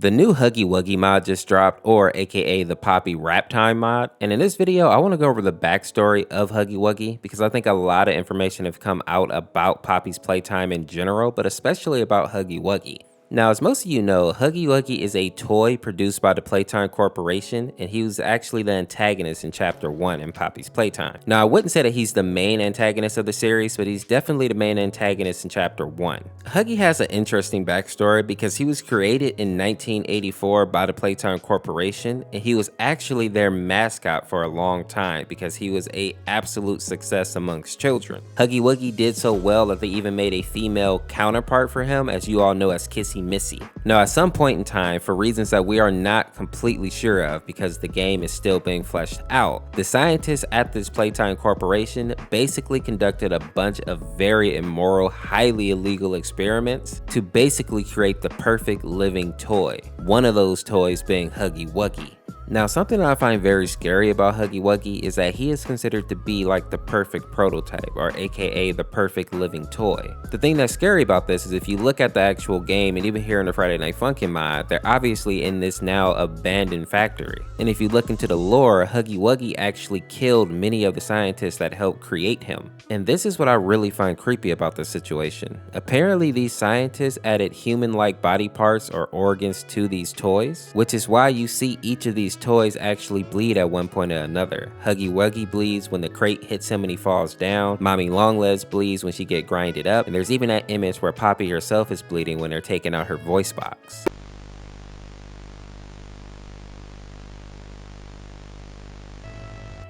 The new Huggy Wuggy mod just dropped, or aka the Poppy Raptime mod, and in this video I want to go over the backstory of Huggy Wuggy because I think a lot of information have come out about Poppy's playtime in general, but especially about Huggy Wuggy. Now, as most of you know, Huggy Wuggy is a toy produced by the Playtime Corporation, and he was actually the antagonist in Chapter 1 in Poppy's Playtime. Now, I wouldn't say that he's the main antagonist of the series, but he's definitely the main antagonist in Chapter 1. Huggy has an interesting backstory because he was created in 1984 by the Playtime Corporation, and he was actually their mascot for a long time because he was an absolute success amongst children. Huggy Wuggy did so well that they even made a female counterpart for him, as you all know as Kissy Missy. Now, at some point in time, for reasons that we are not completely sure of because the game is still being fleshed out, the scientists at this Playtime Corporation basically conducted a bunch of very immoral, highly illegal experiments to basically create the perfect living toy. One of those toys being Huggy Wuggy. Now, something that I find very scary about Huggy Wuggy is that he is considered to be like the perfect prototype, or aka the perfect living toy. The thing that's scary about this is if you look at the actual game, and even here in the Friday Night Funkin' mod, they're obviously in this now abandoned factory. And if you look into the lore, Huggy Wuggy actually killed many of the scientists that helped create him. And this is what I really find creepy about this situation. Apparently, these scientists added human-like body parts or organs to these toys, which is why you see each of these toys actually bleed at one point or another. Huggy Wuggy bleeds when the crate hits him and he falls down. Mommy Longlegs bleeds when she gets grinded up. And there's even that image where Poppy herself is bleeding when they're taking out her voice box.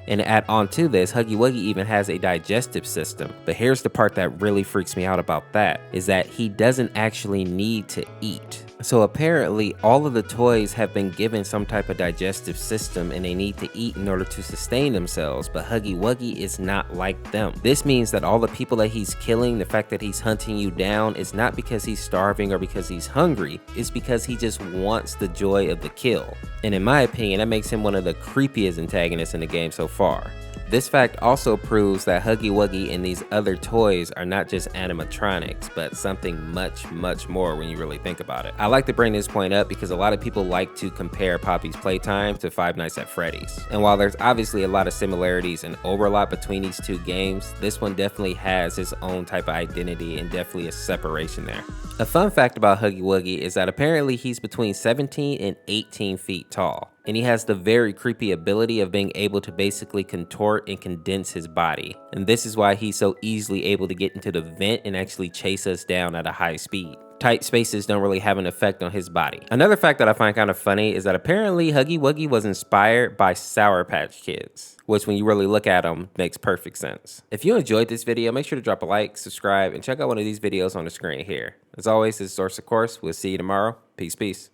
And to add on to this, Huggy Wuggy even has a digestive system. But here's the part that really freaks me out about that, is that he doesn't actually need to eat. So apparently all of the toys have been given some type of digestive system and they need to eat in order to sustain themselves, but Huggy Wuggy is not like them. This means that all the people that he's killing, the fact that he's hunting you down, is not because he's starving or because he's hungry, it's because he just wants the joy of the kill. And in my opinion, that makes him one of the creepiest antagonists in the game so far. This fact also proves that Huggy Wuggy and these other toys are not just animatronics, but something much, much more when you really think about it. I like to bring this point up because a lot of people like to compare Poppy's Playtime to Five Nights at Freddy's. And while there's obviously a lot of similarities and overlap between these two games, this one definitely has its own type of identity and definitely a separation there. A fun fact about Huggy Wuggy is that apparently he's between 17 and 18 feet tall. And he has the very creepy ability of being able to basically contort and condense his body. And this is why he's so easily able to get into the vent and actually chase us down at a high speed. Tight spaces don't really have an effect on his body. Another fact that I find kind of funny is that apparently Huggy Wuggy was inspired by Sour Patch Kids, which when you really look at them makes perfect sense. If you enjoyed this video, make sure to drop a like, subscribe, and check out one of these videos on the screen here. As always, this is Orseofkorse. We'll see you tomorrow. Peace, peace.